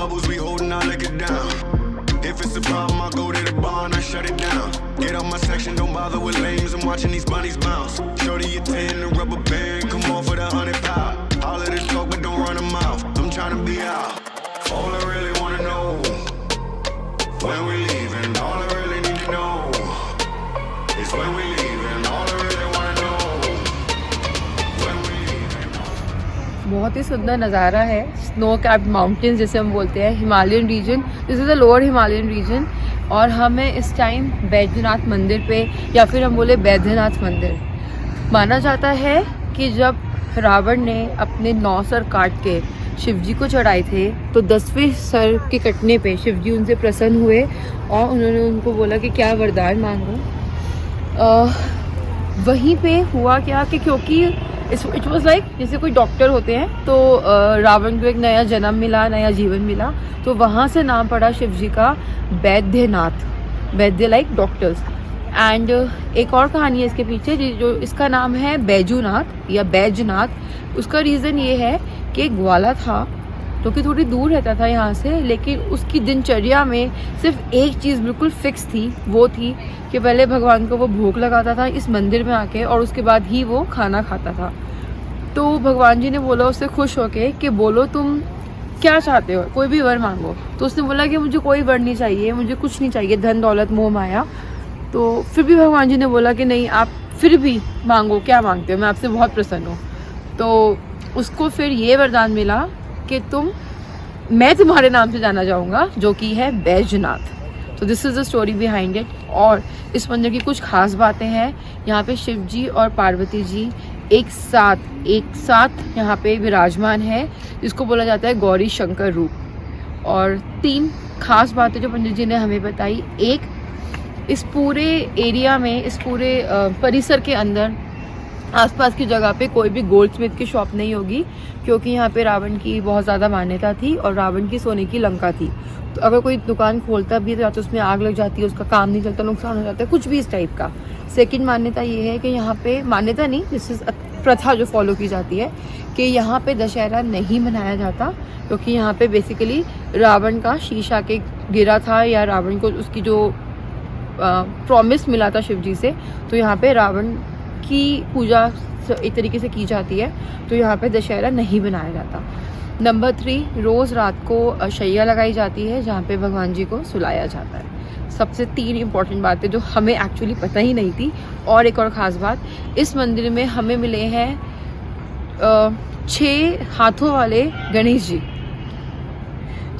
bubbles, we holding our liquor down. If it's a problem, I go to the bar and I shut it down. Get out my section, don't bother with lames. I'm watching these bunnies bounce. Shorty, you 10, the rubber band, come off with 100 pound. All of this talk, but don't run them mouth. I'm trying to be out. All I really wanna know, when we leaving. All I really need to know is when we leaving. All I really wanna know, when we leaving. बहुत ही सुंदर नज़ारा है. Snow capped mountains जिसे हम बोलते हैं, Himalayan region. This is the lower Himalayan region. और हमें इस टाइम बैद्यनाथ मंदिर पे, या फिर हम बोले बैद्यनाथ मंदिर, माना जाता है कि जब रावण ने अपने 9 सर काट के शिव जी को चढ़ाए थे, तो 10वें सर के कटने पे शिव जी उनसे प्रसन्न हुए और उन्होंने उनको बोला कि क्या वरदान मांगो. वहीं पे हुआ क्या कि क्योंकि इट वाज लाइक जैसे कोई डॉक्टर होते हैं तो रावण को एक नया जन्म मिला, नया जीवन मिला, तो वहाँ से नाम पड़ा शिव जी का बैद्यनाथ. वैद्य लाइक डॉक्टर्स. एंड एक और कहानी है इसके पीछे, जो इसका नाम है बैजूनाथ या बैजनाथ. उसका रीज़न ये है कि एक ग्वाला था जो कि थोड़ी दूर रहता था यहाँ से, लेकिन उसकी दिनचर्या में सिर्फ एक चीज़ बिल्कुल फिक्स थी. वो थी कि पहले भगवान को वो भोग लगाता था इस मंदिर में आके, और उसके बाद ही वो खाना खाता था. तो भगवान जी ने बोला उससे खुश होके कि बोलो तुम क्या चाहते हो, कोई भी वर मांगो. तो उसने बोला कि मुझे कोई वर नहीं चाहिए, मुझे कुछ नहीं चाहिए, धन दौलत मोह माया. तो फिर भी भगवान जी ने बोला कि नहीं, आप फिर भी मांगो, क्या मांगते हो, मैं आपसे बहुत प्रसन्न हूँ. तो उसको फिर ये वरदान मिला कि मैं तुम्हारे नाम से जाना जाऊँगा, जो कि है बैजनाथ. तो this is the story behind it. और इस मंदिर की कुछ खास बातें हैं. यहाँ पे शिव जी और पार्वती जी एक साथ यहाँ पे विराजमान है, जिसको बोला जाता है गौरी शंकर रूप. और 3 खास बातें जो पंडित जी ने हमें बताई. एक, इस पूरे एरिया में, इस पूरे परिसर के अंदर आसपास की जगह पे कोई भी गोल्ड स्मिथ की शॉप नहीं होगी, क्योंकि यहाँ पे रावण की बहुत ज़्यादा मान्यता थी और रावण की सोने की लंका थी. तो अगर कोई दुकान खोलता भी है तो या तो उसमें आग लग जाती है, उसका काम नहीं चलता, नुकसान हो जाता है, कुछ भी इस टाइप का. सेकंड मान्यता ये है कि यहाँ पे, मान्यता नहीं, दिस इज़ प्रथा जो फॉलो की जाती है, कि यहाँ पे दशहरा नहीं मनाया जाता, क्योंकि यहाँ पे बेसिकली रावण का शीश आके गिरा था, या रावण को उसकी जो प्रॉमिस मिला था शिव जी से, तो यहाँ पे रावण की पूजा एक तरीके से की जाती है, तो यहाँ पे दशहरा नहीं मनाया जाता. नंबर 3, रोज़ रात को शैया लगाई जाती है जहाँ पे भगवान जी को सुलाया जाता है. सबसे 3 इंपॉर्टेंट बातें जो हमें एक्चुअली पता ही नहीं थी. और एक और ख़ास बात, इस मंदिर में हमें मिले हैं 6 हाथों वाले गणेश जी,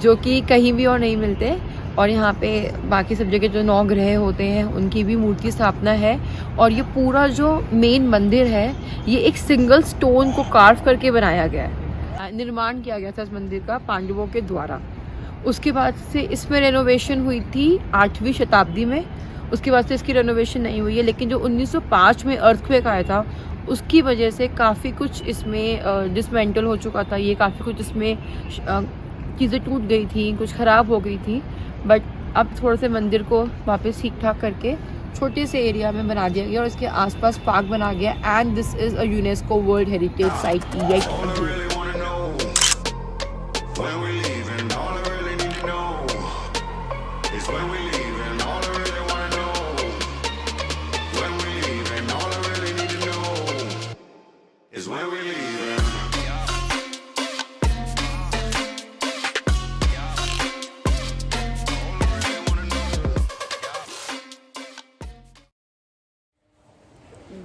जो कि कहीं भी और नहीं मिलते. और यहाँ पे बाकी सब जगह जो 9 ग्रह होते हैं उनकी भी मूर्ति स्थापना है. और ये पूरा जो मेन मंदिर है, ये एक सिंगल स्टोन को कार्व करके बनाया गया है. निर्माण किया गया था इस मंदिर का पांडवों के द्वारा. उसके बाद से इसमें रेनोवेशन हुई थी 8वीं शताब्दी में. उसके बाद से इसकी रेनोवेशन नहीं हुई है, लेकिन जो 1905 में अर्थक्वेक आया था, उसकी वजह से काफ़ी कुछ इसमें डिसमेंटल हो चुका था. ये काफ़ी कुछ इसमें चीज़ें टूट गई थी, कुछ ख़राब हो गई थी. बट अब थोड़े से मंदिर को वापस ठीक ठाक करके छोटे से एरिया में बना दिया गया और इसके आसपास पार्क बना गया. And this is a UNESCO world heritage site.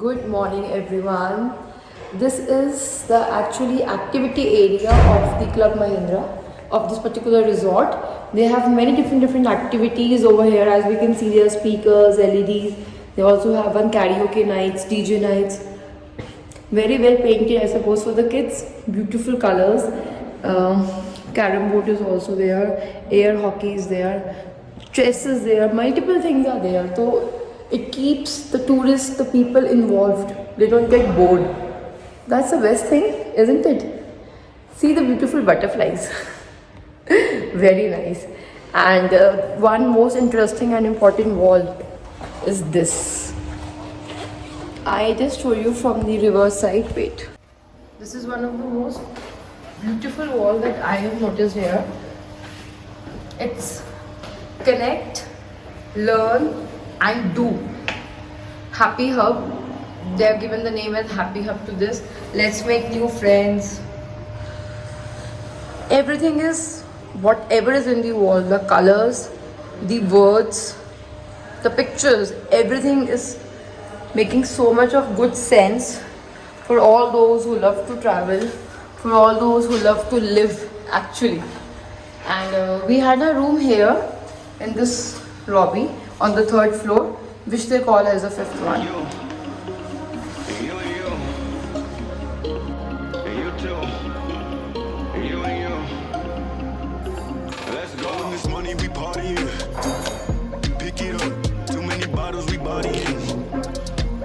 Good morning everyone. This is the actually activity area of the Club Mahindra of this particular resort. They have many different activities over here. As we can see, there are speakers, LEDs. They also have one karaoke nights, DJ nights. Very well painted, I suppose, for the kids. Beautiful colors. Carrom board is also there. Air hockey is there. Chess is there. Multiple things are there. So it keeps the tourists, the people involved. They don't get bored. That's the best thing, isn't it? See the beautiful butterflies. Very nice. And one most interesting and important wall is this. I just show you from the reverse side. Wait. This is one of the most beautiful walls that I have noticed here. It's connect, learn and do. Happy Hub. They have given the name as Happy Hub to this. Let's make new friends. Everything is whatever is in the wall, the colors, the words, the pictures, everything is making so much of good sense for all those who love to travel, for all those who love to live actually. And we had a room here in this lobby on the 3rd floor, which they call as the 5th one. You. And you and you. And you too. And you and you. Let's go. All this money we partying. Pick it up. Too many bottles we bodying.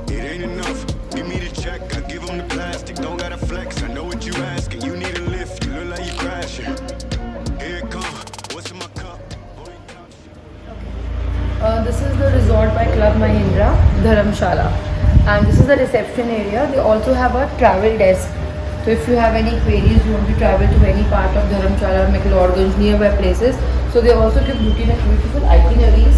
It ain't enough. Give me the check. I give them the plastic. Don't gotta flex. I know what you asking. You need a lift. You look like you crashing. Here it come. What's in my cup? This is the resort by Club Mahindra, Dharamshala, and this is the reception area. They also have a travel desk. So if you have any queries, you want to travel to any part of Dharamshala, McLeodganj, nearby places, so they also give beautiful itineraries,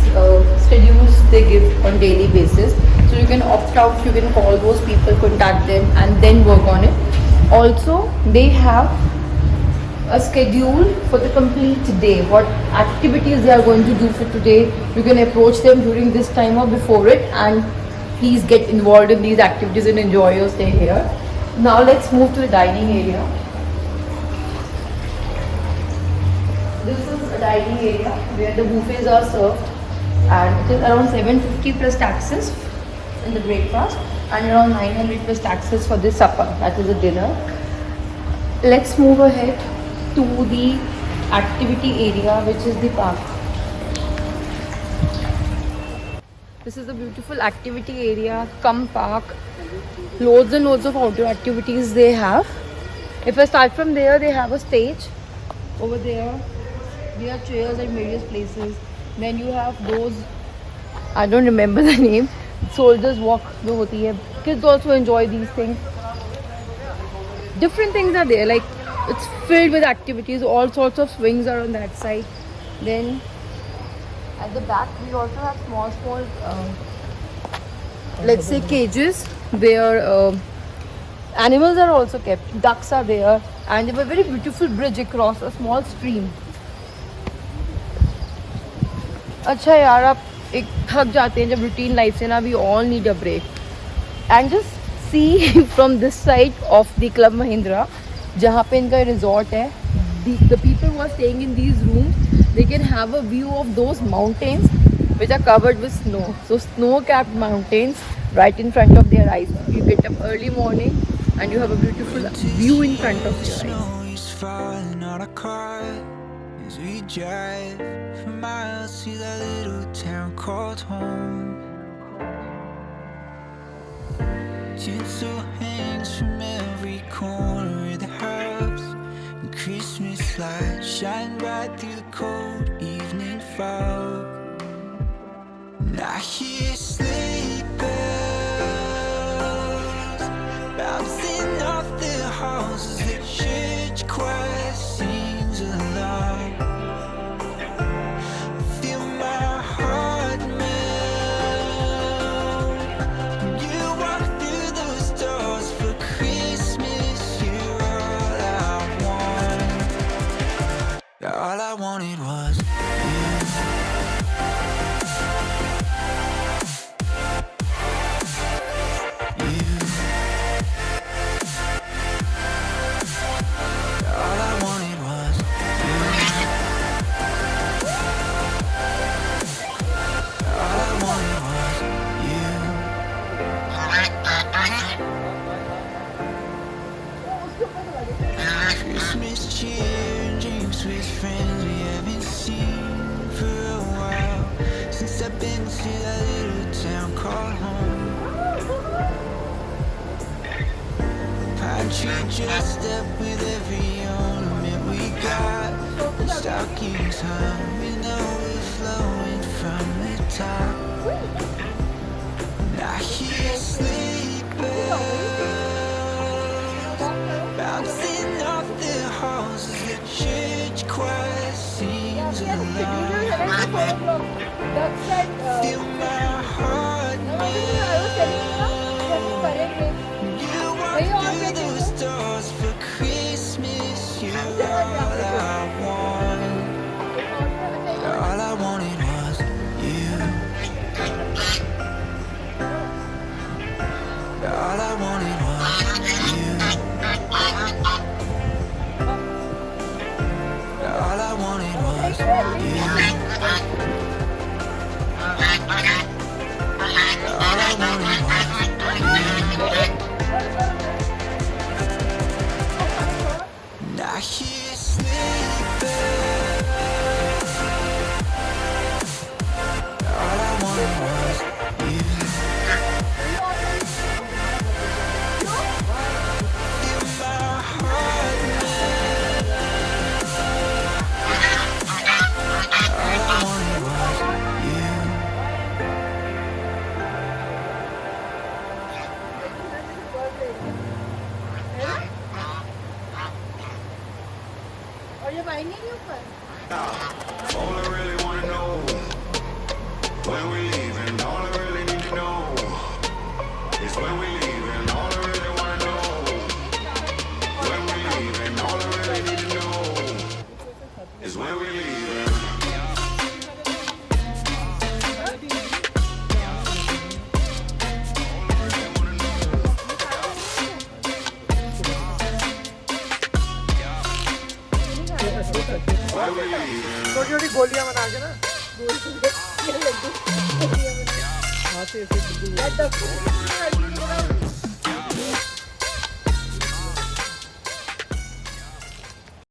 schedules they give on daily basis. So you can opt out, you can call those people, contact them and then work on it. Also, they have a schedule for the complete day, what activities they are going to do for today. You can approach them during this time or before it and please get involved in these activities and enjoy your stay here. Now let's move to the dining area. This is a dining area where the buffets are served, and it is around 750 plus taxes in the breakfast and around 900 plus taxes for the supper, that is the dinner. Let's move ahead to the activity area, which is the park. This is a beautiful activity area, cum park. Loads and loads of outdoor activities they have. If I start from there, they have a stage over there. There are chairs at various places. Then you have those, I don't remember the name, soldiers walk jo hoti hai. Kids also enjoy these things. Different things are there, like it's filled with activities. All sorts of swings are on that side. Then at the back we also have small let's say cages where animals are also kept. Ducks are there, and they have a very beautiful bridge across a small stream. अच्छा यार, आप एक थक जाते हैं जब routine life से ना. We all need a break. And just see from this side of the club Mahindra, जहाँ पे इनका रिजॉर्ट है, the people who are staying in these rooms, they can have a view of those mountains which are covered with snow. So snow-capped mountains right in front of their eyes. You get up early morning and you have a beautiful view in front of your eyes. Falling on a car as we drive for miles to that little town called home. Tinsel hangs from every corner of the house, and Christmas lights shine bright through the cold evening fog. And I hear sleigh bells bouncing off the halls as the church choir sings along. I feel my heart melt when you walk through those doors for Christmas. You're all I want. All I wanted was you. Christmas cheer and drinks with friends we haven't seen for a while, since I've been to that little town called home. Pine tree dressed up with every ornament we got, and stockings hung with overflowing from the top. And I hear sleigh bells bouncing off the halls as the church choir sings seems alive. Feel my heart melt. You walk through those doors for Christmas. You're all I want. All I wanted was you. All I wanted was you. All I wanted was you. All I wanted was you. Now he's sleeping. All I wanted was you. Feel my heart melt. All I wanted was you. और ये पाएंगे नहीं ऊपर All I really wanna know when we leaving. All I really need to know is when we leaving. All I really wanna know when we leaving. All I really need to know is when we leaving. When we leaving. छोटी छोटी गोलियां बना के ना ये लड्डू हाथ से ऐसे बिल्कुल लड्डू